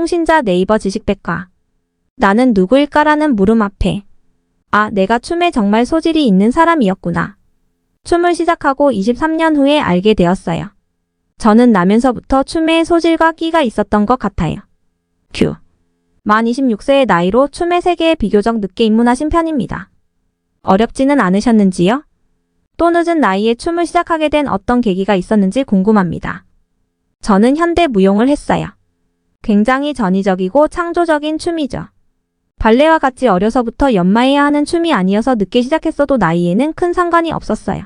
홍신자 네이버 지식백과. 나는 누구일까라는 물음 앞에 아, 내가 춤에 정말 소질이 있는 사람이었구나. 춤을 시작하고 23년 후에 알게 되었어요. 저는 나면서부터 춤에 소질과 끼가 있었던 것 같아요. 큐. 만 26세의 나이로 춤의 세계에 비교적 늦게 입문하신 편입니다. 어렵지는 않으셨는지요? 또 늦은 나이에 춤을 시작하게 된 어떤 계기가 있었는지 궁금합니다. 저는 현대 무용을 했어요. 굉장히 전위적이고 창조적인 춤이죠. 발레와 같이 어려서부터 연마해야 하는 춤이 아니어서 늦게 시작했어도 나이에는 큰 상관이 없었어요.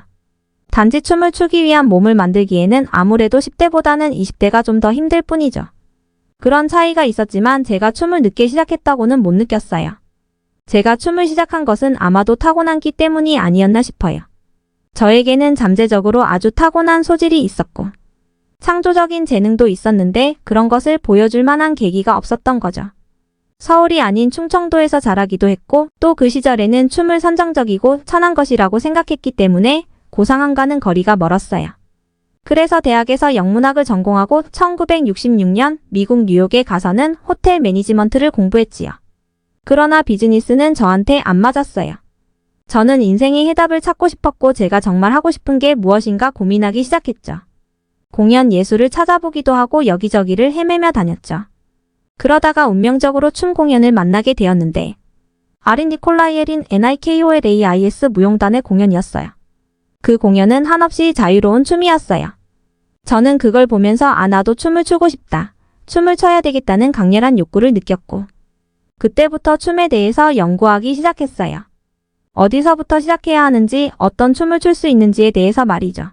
단지 춤을 추기 위한 몸을 만들기에는 아무래도 10대보다는 20대가 좀 더 힘들 뿐이죠. 그런 차이가 있었지만 제가 춤을 늦게 시작했다고는 못 느꼈어요. 제가 춤을 시작한 것은 아마도 타고난 끼 때문이 아니었나 싶어요. 저에게는 잠재적으로 아주 타고난 소질이 있었고 창조적인 재능도 있었는데 그런 것을 보여줄 만한 계기가 없었던 거죠. 서울이 아닌 충청도에서 자라기도 했고 또 그 시절에는 춤을 선정적이고 천한 것이라고 생각했기 때문에 고상함과는 거리가 멀었어요. 그래서 대학에서 영문학을 전공하고 1966년 미국 뉴욕에 가서는 호텔 매니지먼트를 공부했지요. 그러나 비즈니스는 저한테 안 맞았어요. 저는 인생의 해답을 찾고 싶었고 제가 정말 하고 싶은 게 무엇인가 고민하기 시작했죠. 공연 예술을 찾아보기도 하고 여기저기를 헤매며 다녔죠. 그러다가 운명적으로 춤 공연을 만나게 되었는데 아린 니콜라이엘인 NIKOLAIS 무용단의 공연이었어요. 그 공연은 한없이 자유로운 춤이었어요. 저는 그걸 보면서 아, 나도 춤을 추고 싶다. 춤을 춰야 되겠다는 강렬한 욕구를 느꼈고 그때부터 춤에 대해서 연구하기 시작했어요. 어디서부터 시작해야 하는지, 어떤 춤을 출 수 있는지에 대해서 말이죠.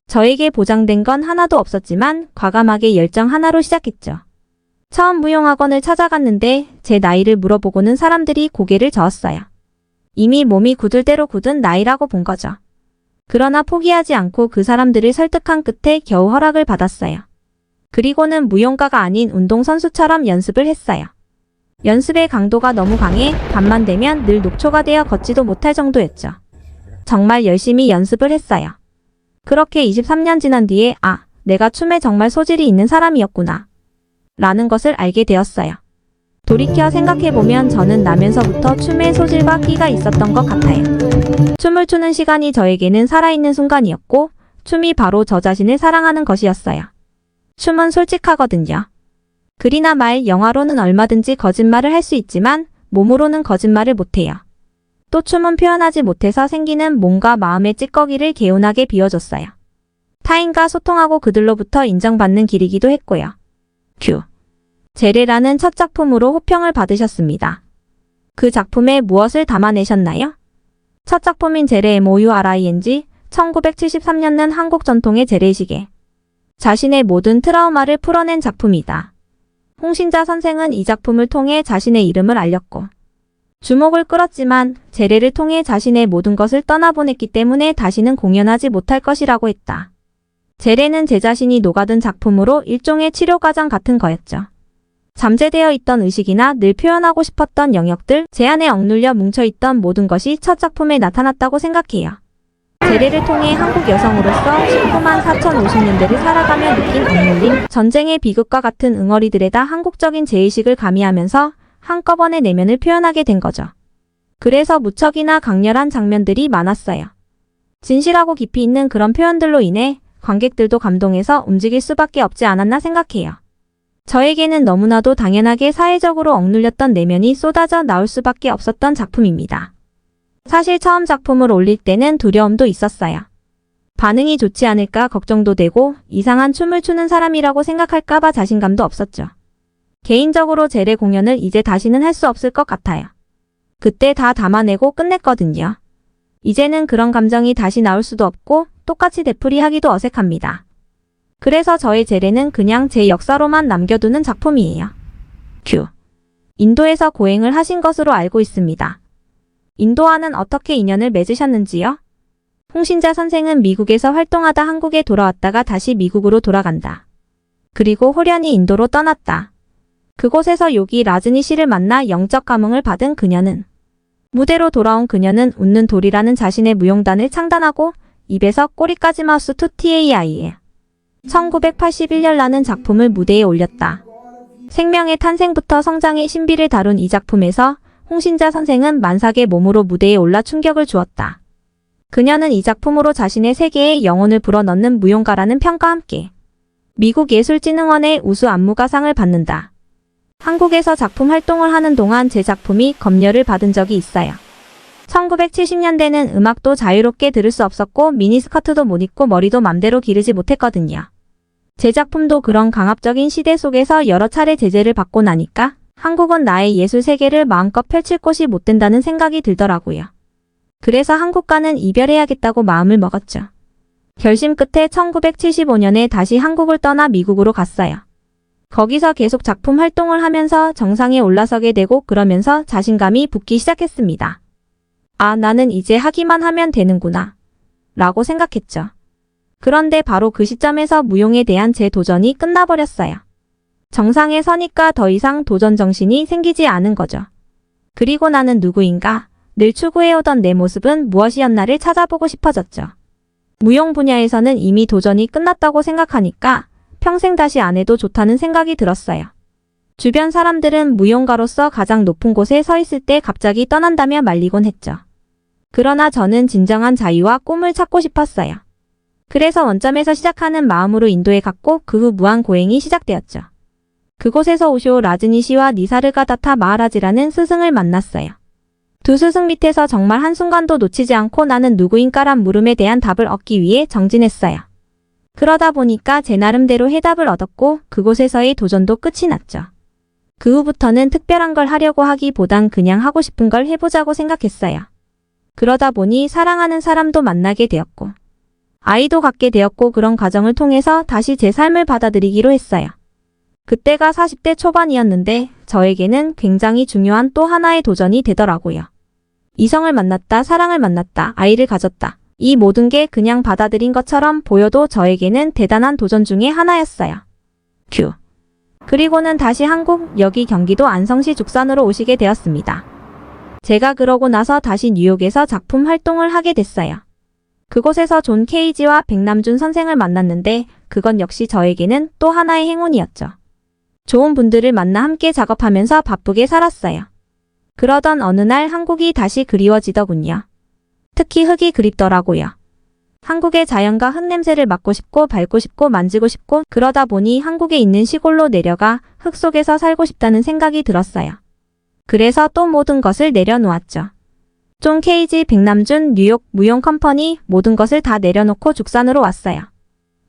저에게 보장된 건 하나도 없었지만 과감하게 열정 하나로 시작했죠. 처음 무용학원을 찾아갔는데 제 나이를 물어보고는 사람들이 고개를 저었어요. 이미 몸이 굳을 대로 굳은 나이라고 본 거죠. 그러나 포기하지 않고 그 사람들을 설득한 끝에 겨우 허락을 받았어요. 그리고는 무용가가 아닌 운동선수처럼 연습을 했어요. 연습의 강도가 너무 강해 밤만 되면 늘 녹초가 되어 걷지도 못할 정도였죠. 정말 열심히 연습을 했어요. 그렇게 23년 지난 뒤에 아, 내가 춤에 정말 소질이 있는 사람이었구나 라는 것을 알게 되었어요. 돌이켜 생각해보면 저는 나면서부터 춤의 소질과 끼가 있었던 것 같아요. 춤을 추는 시간이 저에게는 살아있는 순간이었고 춤이 바로 저 자신을 사랑하는 것이었어요. 춤은 솔직하거든요. 글이나 말, 영화로는 얼마든지 거짓말을 할 수 있지만 몸으로는 거짓말을 못해요. 또 춤은 표현하지 못해서 생기는 몸과 마음의 찌꺼기를 개운하게 비워줬어요. 타인과 소통하고 그들로부터 인정받는 길이기도 했고요. 큐. 제레라는 첫 작품으로 호평을 받으셨습니다. 그 작품에 무엇을 담아내셨나요? 첫 작품인 제레 MOURING, 1973년은 한국 전통의 제레시계. 자신의 모든 트라우마를 풀어낸 작품이다. 홍신자 선생은 이 작품을 통해 자신의 이름을 알렸고 주목을 끌었지만 제레를 통해 자신의 모든 것을 떠나보냈기 때문에 다시는 공연하지 못할 것이라고 했다. 제레는 제 자신이 녹아든 작품으로 일종의 치료과정 같은 거였죠. 잠재되어 있던 의식이나 늘 표현하고 싶었던 영역들, 제 안에 억눌려 뭉쳐있던 모든 것이 첫 작품에 나타났다고 생각해요. 제레를 통해 한국 여성으로서 19만 4,050년대를 살아가며 느낀 억눌림, 전쟁의 비극과 같은 응어리들에다 한국적인 제의식을 가미하면서 한꺼번에 내면을 표현하게 된 거죠. 그래서 무척이나 강렬한 장면들이 많았어요. 진실하고 깊이 있는 그런 표현들로 인해 관객들도 감동해서 움직일 수밖에 없지 않았나 생각해요. 저에게는 너무나도 당연하게 사회적으로 억눌렸던 내면이 쏟아져 나올 수밖에 없었던 작품입니다. 사실 처음 작품을 올릴 때는 두려움도 있었어요. 반응이 좋지 않을까 걱정도 되고 이상한 춤을 추는 사람이라고 생각할까봐 자신감도 없었죠. 개인적으로 제레 공연을 이제 다시는 할 수 없을 것 같아요. 그때 다 담아내고 끝냈거든요. 이제는 그런 감정이 다시 나올 수도 없고 똑같이 되풀이하기도 어색합니다. 그래서 저의 제레는 그냥 제 역사로만 남겨두는 작품이에요. 큐. 인도에서 고행을 하신 것으로 알고 있습니다. 인도와는 어떻게 인연을 맺으셨는지요? 홍신자 선생은 미국에서 활동하다 한국에 돌아왔다가 다시 미국으로 돌아간다. 그리고 호련히 인도로 떠났다. 그곳에서 요기 라즈니 씨를 만나 영적 감흥을 받은 그녀는 무대로 돌아온 그녀는 웃는 돌이라는 자신의 무용단을 창단하고 입에서 꼬리까지 마우스 2TAI에 1981년라는 작품을 무대에 올렸다. 생명의 탄생부터 성장의 신비를 다룬 이 작품에서 홍신자 선생은 만삭의 몸으로 무대에 올라 충격을 주었다. 그녀는 이 작품으로 자신의 세계에 영혼을 불어넣는 무용가라는 평가와 함께 미국 예술진흥원의 우수 안무가상을 받는다. 한국에서 작품 활동을 하는 동안 제 작품이 검열을 받은 적이 있어요. 1970년대는 음악도 자유롭게 들을 수 없었고 미니스커트도 못 입고 머리도 맘대로 기르지 못했거든요. 제 작품도 그런 강압적인 시대 속에서 여러 차례 제재를 받고 나니까 한국은 나의 예술 세계를 마음껏 펼칠 곳이 못 된다는 생각이 들더라고요. 그래서 한국과는 이별해야겠다고 마음을 먹었죠. 결심 끝에 1975년에 다시 한국을 떠나 미국으로 갔어요. 거기서 계속 작품 활동을 하면서 정상에 올라서게 되고 그러면서 자신감이 붙기 시작했습니다. 아, 나는 이제 하기만 하면 되는구나 라고 생각했죠. 그런데 바로 그 시점에서 무용에 대한 제 도전이 끝나버렸어요. 정상에 서니까 더 이상 도전 정신이 생기지 않은 거죠. 그리고 나는 누구인가? 늘 추구해오던 내 모습은 무엇이었나를 찾아보고 싶어졌죠. 무용 분야에서는 이미 도전이 끝났다고 생각하니까 평생 다시 안 해도 좋다는 생각이 들었어요. 주변 사람들은 무용가로서 가장 높은 곳에 서 있을 때 갑자기 떠난다며 말리곤 했죠. 그러나 저는 진정한 자유와 꿈을 찾고 싶었어요. 그래서 원점에서 시작하는 마음으로 인도에 갔고 그 후 무한 고행이 시작되었죠. 그곳에서 오쇼 라즈니시와 니사르가다타 마하라지라는 스승을 만났어요. 두 스승 밑에서 정말 한순간도 놓치지 않고 나는 누구인가란 물음에 대한 답을 얻기 위해 정진했어요. 그러다 보니까 제 나름대로 해답을 얻었고 그곳에서의 도전도 끝이 났죠. 그 후부터는 특별한 걸 하려고 하기보단 그냥 하고 싶은 걸 해보자고 생각했어요. 그러다 보니 사랑하는 사람도 만나게 되었고 아이도 갖게 되었고 그런 과정을 통해서 다시 제 삶을 받아들이기로 했어요. 그때가 40대 초반이었는데 저에게는 굉장히 중요한 또 하나의 도전이 되더라고요. 이성을 만났다, 사랑을 만났다, 아이를 가졌다. 이 모든 게 그냥 받아들인 것처럼 보여도 저에게는 대단한 도전 중에 하나였어요. 큐. 그리고는 다시 한국, 여기 경기도 안성시 죽산으로 오시게 되었습니다. 제가 그러고 나서 다시 뉴욕에서 작품 활동을 하게 됐어요. 그곳에서 존 케이지와 백남준 선생을 만났는데 그건 역시 저에게는 또 하나의 행운이었죠. 좋은 분들을 만나 함께 작업하면서 바쁘게 살았어요. 그러던 어느 날 한국이 다시 그리워지더군요. 특히 흙이 그립더라고요. 한국의 자연과 흙 냄새를 맡고 싶고 밟고 싶고 만지고 싶고 그러다 보니 한국에 있는 시골로 내려가 흙 속에서 살고 싶다는 생각이 들었어요. 그래서 또 모든 것을 내려놓았죠. 존 케이지, 백남준, 뉴욕 무용 컴퍼니 모든 것을 다 내려놓고 죽산으로 왔어요.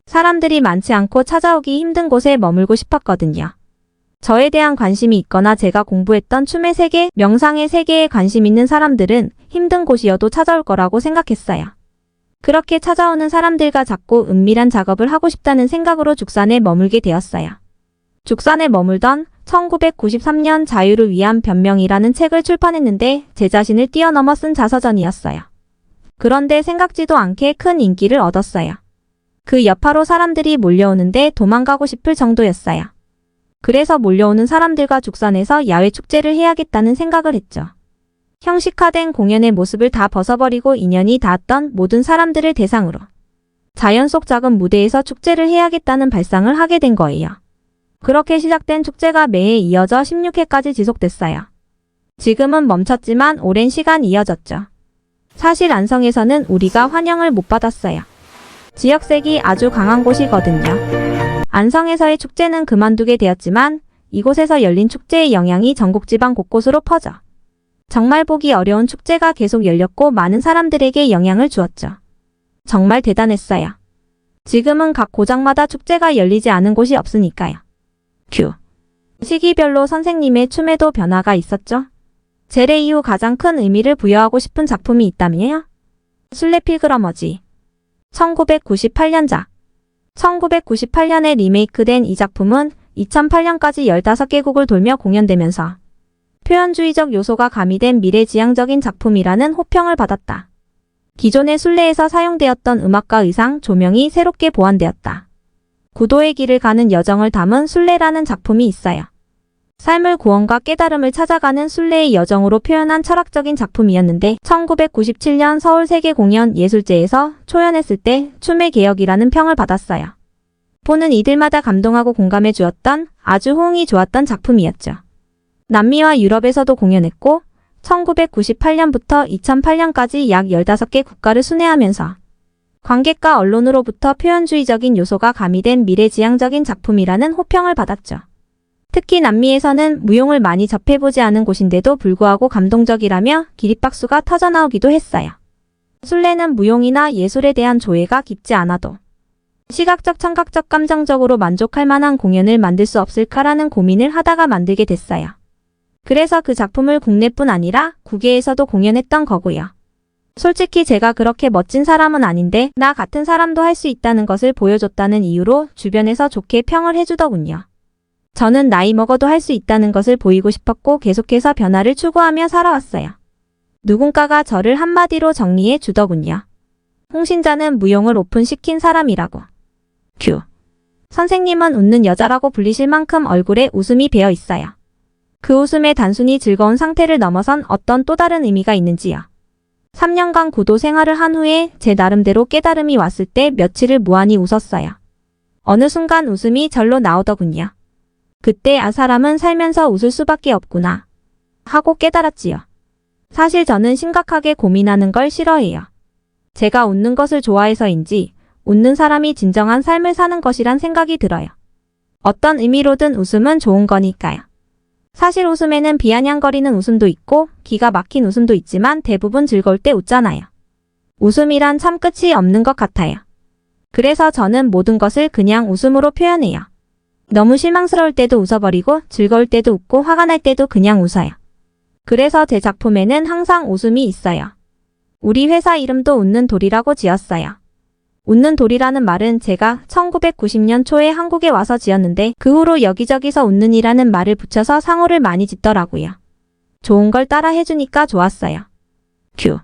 사람들이 많지 않고 찾아오기 힘든 곳에 머물고 싶었거든요. 저에 대한 관심이 있거나 제가 공부했던 춤의 세계, 명상의 세계에 관심 있는 사람들은 힘든 곳이어도 찾아올 거라고 생각했어요. 그렇게 찾아오는 사람들과 자꾸 은밀한 작업을 하고 싶다는 생각으로 죽산에 머물게 되었어요. 죽산에 머물던 1993년 자유를 위한 변명이라는 책을 출판했는데 제 자신을 뛰어넘어 쓴 자서전이었어요. 그런데 생각지도 않게 큰 인기를 얻었어요. 그 여파로 사람들이 몰려오는데 도망가고 싶을 정도였어요. 그래서 몰려오는 사람들과 죽산에서 야외 축제를 해야겠다는 생각을 했죠. 형식화된 공연의 모습을 다 벗어버리고 인연이 닿았던 모든 사람들을 대상으로 자연 속 작은 무대에서 축제를 해야겠다는 발상을 하게 된 거예요. 그렇게 시작된 축제가 매해 이어져 16회까지 지속됐어요. 지금은 멈췄지만 오랜 시간 이어졌죠. 사실 안성에서는 우리가 환영을 못 받았어요. 지역색이 아주 강한 곳이거든요. 안성에서의 축제는 그만두게 되었지만 이곳에서 열린 축제의 영향이 전국 지방 곳곳으로 퍼져 정말 보기 어려운 축제가 계속 열렸고 많은 사람들에게 영향을 주었죠. 정말 대단했어요. 지금은 각 고장마다 축제가 열리지 않은 곳이 없으니까요. 큐. 시기별로 선생님의 춤에도 변화가 있었죠. 제례 이후 가장 큰 의미를 부여하고 싶은 작품이 있다면요? 순례 필그러머지. 1998년작. 1998년에 리메이크된 이 작품은 2008년까지 15개국을 돌며 공연되면서 표현주의적 요소가 가미된 미래지향적인 작품이라는 호평을 받았다. 기존의 순례에서 사용되었던 음악과 의상, 조명이 새롭게 보완되었다. 구도의 길을 가는 여정을 담은 순례라는 작품이 있어요. 삶을 구원과 깨달음을 찾아가는 순례의 여정으로 표현한 철학적인 작품이었는데 1997년 서울 세계공연 예술제에서 초연했을 때 춤의 개혁이라는 평을 받았어요. 보는 이들마다 감동하고 공감해 주었던 아주 호응이 좋았던 작품이었죠. 남미와 유럽에서도 공연했고 1998년부터 2008년까지 약 15개 국가를 순회하면서 관객과 언론으로부터 표현주의적인 요소가 가미된 미래지향적인 작품이라는 호평을 받았죠. 특히 남미에서는 무용을 많이 접해보지 않은 곳인데도 불구하고 감동적이라며 기립박수가 터져나오기도 했어요. 순례는 무용이나 예술에 대한 조예가 깊지 않아도 시각적, 청각적, 감정적으로 만족할 만한 공연을 만들 수 없을까라는 고민을 하다가 만들게 됐어요. 그래서 그 작품을 국내뿐 아니라 국외에서도 공연했던 거고요. 솔직히 제가 그렇게 멋진 사람은 아닌데 나 같은 사람도 할 수 있다는 것을 보여줬다는 이유로 주변에서 좋게 평을 해주더군요. 저는 나이 먹어도 할 수 있다는 것을 보이고 싶었고 계속해서 변화를 추구하며 살아왔어요. 누군가가 저를 한마디로 정리해 주더군요. 홍신자는 무용을 오픈시킨 사람이라고. 큐. 선생님은 웃는 여자라고 불리실 만큼 얼굴에 웃음이 배어 있어요. 그 웃음에 단순히 즐거운 상태를 넘어선 어떤 또 다른 의미가 있는지요. 3년간 구도 생활을 한 후에 제 나름대로 깨달음이 왔을 때 며칠을 무한히 웃었어요. 어느 순간 웃음이 절로 나오더군요. 그때 아 사람은 살면서 웃을 수밖에 없구나 하고 깨달았지요. 사실 저는 심각하게 고민하는 걸 싫어해요. 제가 웃는 것을 좋아해서인지 웃는 사람이 진정한 삶을 사는 것이란 생각이 들어요. 어떤 의미로든 웃음은 좋은 거니까요. 사실 웃음에는 비아냥거리는 웃음도 있고 기가 막힌 웃음도 있지만 대부분 즐거울 때 웃잖아요. 웃음이란 참 끝이 없는 것 같아요. 그래서 저는 모든 것을 그냥 웃음으로 표현해요. 너무 실망스러울 때도 웃어버리고 즐거울 때도 웃고 화가 날 때도 그냥 웃어요. 그래서 제 작품에는 항상 웃음이 있어요. 우리 회사 이름도 웃는 돌이라고 지었어요. 웃는 돌이라는 말은 제가 1990년 초에 한국에 와서 지었는데 그 후로 여기저기서 웃는이라는 말을 붙여서 상호를 많이 짓더라고요. 좋은 걸 따라 해주니까 좋았어요. 큐.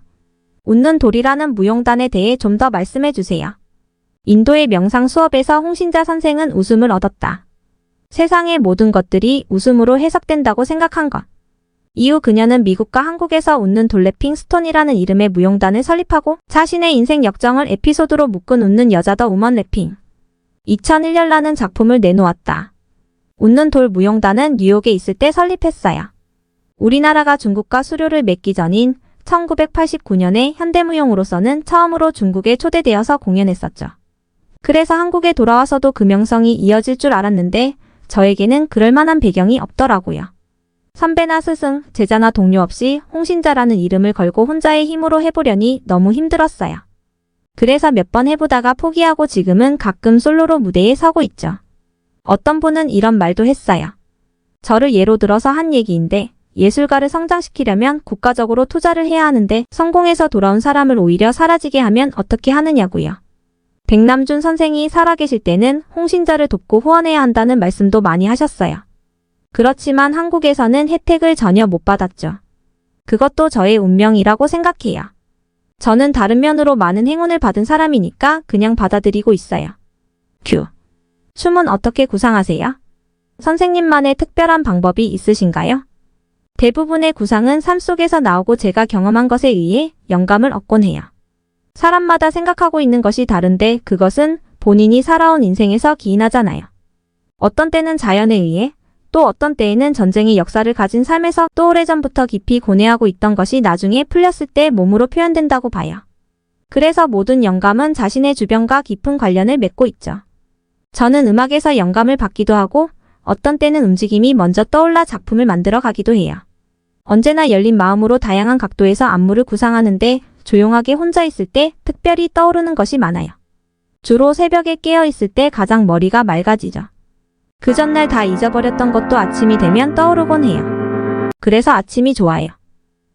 웃는 돌이라는 무용단에 대해 좀 더 말씀해 주세요. 인도의 명상 수업에서 홍신자 선생은 웃음을 얻었다. 세상의 모든 것들이 웃음으로 해석된다고 생각한 것. 이후 그녀는 미국과 한국에서 웃는 돌 래핑 스톤이라는 이름의 무용단을 설립하고 자신의 인생 역정을 에피소드로 묶은 웃는 여자 더 우먼 래핑 2001년라는 작품을 내놓았다. 웃는 돌 무용단은 뉴욕에 있을 때 설립했어요. 우리나라가 중국과 수교를 맺기 전인 1989년에 현대무용으로서는 처음으로 중국에 초대되어서 공연했었죠. 그래서 한국에 돌아와서도 그 명성이 이어질 줄 알았는데 저에게는 그럴 만한 배경이 없더라고요. 선배나 스승, 제자나 동료 없이 홍신자라는 이름을 걸고 혼자의 힘으로 해보려니 너무 힘들었어요. 그래서 몇 번 해보다가 포기하고 지금은 가끔 솔로로 무대에 서고 있죠. 어떤 분은 이런 말도 했어요. 저를 예로 들어서 한 얘기인데 예술가를 성장시키려면 국가적으로 투자를 해야 하는데 성공해서 돌아온 사람을 오히려 사라지게 하면 어떻게 하느냐고요. 백남준 선생이 살아계실 때는 홍신자를 돕고 후원해야 한다는 말씀도 많이 하셨어요. 그렇지만 한국에서는 혜택을 전혀 못 받았죠. 그것도 저의 운명이라고 생각해요. 저는 다른 면으로 많은 행운을 받은 사람이니까 그냥 받아들이고 있어요. 큐. 춤은 어떻게 구상하세요? 선생님만의 특별한 방법이 있으신가요? 대부분의 구상은 삶 속에서 나오고 제가 경험한 것에 의해 영감을 얻곤 해요. 사람마다 생각하고 있는 것이 다른데 그것은 본인이 살아온 인생에서 기인하잖아요. 어떤 때는 자연에 의해 또 어떤 때에는 전쟁의 역사를 가진 삶에서 또 오래전부터 깊이 고뇌하고 있던 것이 나중에 풀렸을 때 몸으로 표현된다고 봐요. 그래서 모든 영감은 자신의 주변과 깊은 관련을 맺고 있죠. 저는 음악에서 영감을 받기도 하고 어떤 때는 움직임이 먼저 떠올라 작품을 만들어 가기도 해요. 언제나 열린 마음으로 다양한 각도에서 안무를 구상하는데 조용하게 혼자 있을 때 특별히 떠오르는 것이 많아요. 주로 새벽에 깨어 있을 때 가장 머리가 맑아지죠. 그 전날 다 잊어버렸던 것도 아침이 되면 떠오르곤 해요. 그래서 아침이 좋아요.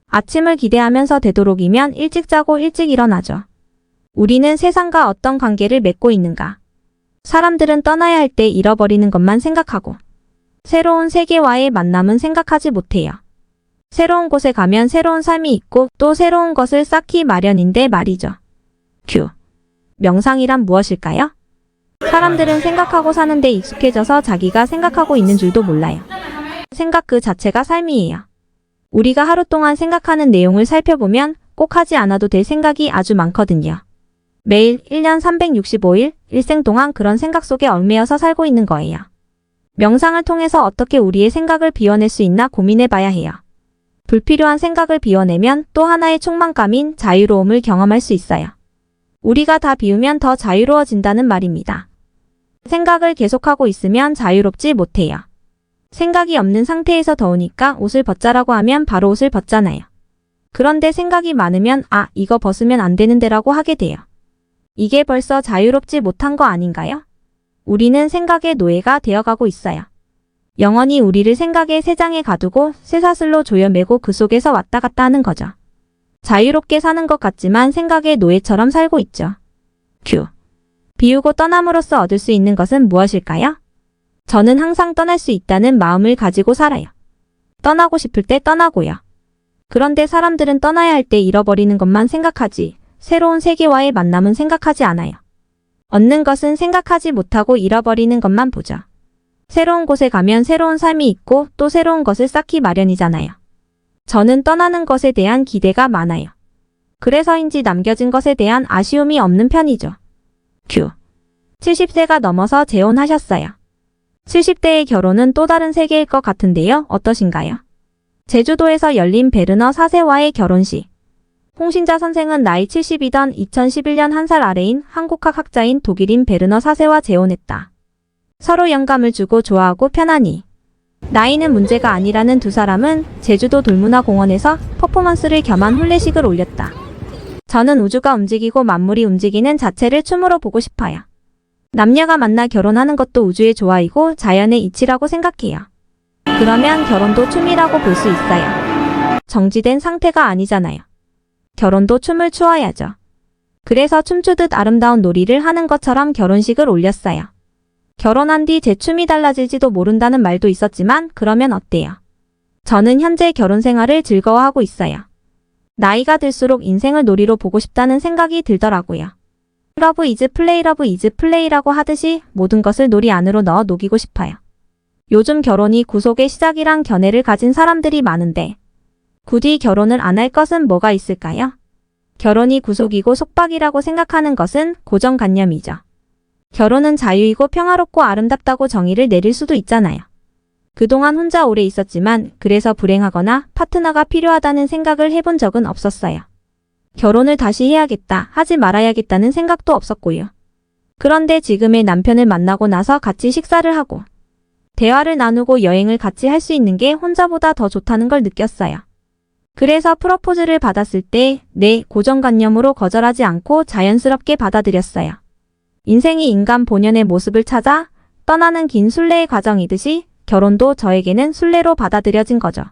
아침을 기대하면서 되도록이면 일찍 자고 일찍 일어나죠. 우리는 세상과 어떤 관계를 맺고 있는가? 사람들은 떠나야 할 때 잃어버리는 것만 생각하고 새로운 세계와의 만남은 생각하지 못해요. 새로운 곳에 가면 새로운 삶이 있고 또 새로운 것을 쌓기 마련인데 말이죠. 큐. 명상이란 무엇일까요? 사람들은 생각하고 사는데 익숙해져서 자기가 생각하고 있는 줄도 몰라요. 생각 그 자체가 삶이에요. 우리가 하루 동안 생각하는 내용을 살펴보면 꼭 하지 않아도 될 생각이 아주 많거든요. 매일 1년 365일 일생 동안 그런 생각 속에 얽매여서 살고 있는 거예요. 명상을 통해서 어떻게 우리의 생각을 비워낼 수 있나 고민해 봐야 해요. 불필요한 생각을 비워내면 또 하나의 충만감인 자유로움을 경험할 수 있어요. 우리가 다 비우면 더 자유로워진다는 말입니다. 생각을 계속하고 있으면 자유롭지 못해요. 생각이 없는 상태에서 더우니까 옷을 벗자라고 하면 바로 옷을 벗잖아요. 그런데 생각이 많으면 이거 벗으면 안 되는데라고 하게 돼요. 이게 벌써 자유롭지 못한 거 아닌가요? 우리는 생각의 노예가 되어가고 있어요. 영원히 우리를 생각의 새장에 가두고 쇠사슬로 조여매고 그 속에서 왔다 갔다 하는 거죠. 자유롭게 사는 것 같지만 생각의 노예처럼 살고 있죠. 큐. 비우고 떠남으로써 얻을 수 있는 것은 무엇일까요? 저는 항상 떠날 수 있다는 마음을 가지고 살아요. 떠나고 싶을 때 떠나고요. 그런데 사람들은 떠나야 할 때 잃어버리는 것만 생각하지 새로운 세계와의 만남은 생각하지 않아요. 얻는 것은 생각하지 못하고 잃어버리는 것만 보죠. 새로운 곳에 가면 새로운 삶이 있고 또 새로운 것을 쌓기 마련이잖아요. 저는 떠나는 것에 대한 기대가 많아요. 그래서인지 남겨진 것에 대한 아쉬움이 없는 편이죠. 큐. 70세가 넘어서 재혼하셨어요. 70대의 결혼은 또 다른 세계일 것 같은데요. 어떠신가요? 제주도에서 열린 베르너 4세와의 결혼식. 홍신자 선생은 나이 70이던 2011년 1살 아래인 한국학 학자인 독일인 베르너 4세와 재혼했다. 서로 영감을 주고 좋아하고 편하니. 나이는 문제가 아니라는 두 사람은 제주도 돌문화공원에서 퍼포먼스를 겸한 혼례식을 올렸다. 저는 우주가 움직이고 만물이 움직이는 자체를 춤으로 보고 싶어요. 남녀가 만나 결혼하는 것도 우주의 조화이고 자연의 이치라고 생각해요. 그러면 결혼도 춤이라고 볼 수 있어요. 정지된 상태가 아니잖아요. 결혼도 춤을 추어야죠. 그래서 춤추듯 아름다운 놀이를 하는 것처럼 결혼식을 올렸어요. 결혼한 뒤 제 춤이 달라질지도 모른다는 말도 있었지만 그러면 어때요? 저는 현재 결혼 생활을 즐거워하고 있어요. 나이가 들수록 인생을 놀이로 보고 싶다는 생각이 들더라고요. 러브 이즈 플레이라고 하듯이 모든 것을 놀이 안으로 넣어 녹이고 싶어요. 요즘 결혼이 구속의 시작이란 견해를 가진 사람들이 많은데 굳이 결혼을 안 할 것은 뭐가 있을까요? 결혼이 구속이고 속박이라고 생각하는 것은 고정관념이죠. 결혼은 자유이고 평화롭고 아름답다고 정의를 내릴 수도 있잖아요. 그동안 혼자 오래 있었지만 그래서 불행하거나 파트너가 필요하다는 생각을 해본 적은 없었어요. 결혼을 다시 해야겠다, 하지 말아야겠다는 생각도 없었고요. 그런데 지금의 남편을 만나고 나서 같이 식사를 하고 대화를 나누고 여행을 같이 할 수 있는 게 혼자보다 더 좋다는 걸 느꼈어요. 그래서 프로포즈를 받았을 때 내 고정관념으로 거절하지 않고 자연스럽게 받아들였어요. 인생이 인간 본연의 모습을 찾아 떠나는 긴 순례의 과정이듯이 결혼도 저에게는 순례로 받아들여진 거죠.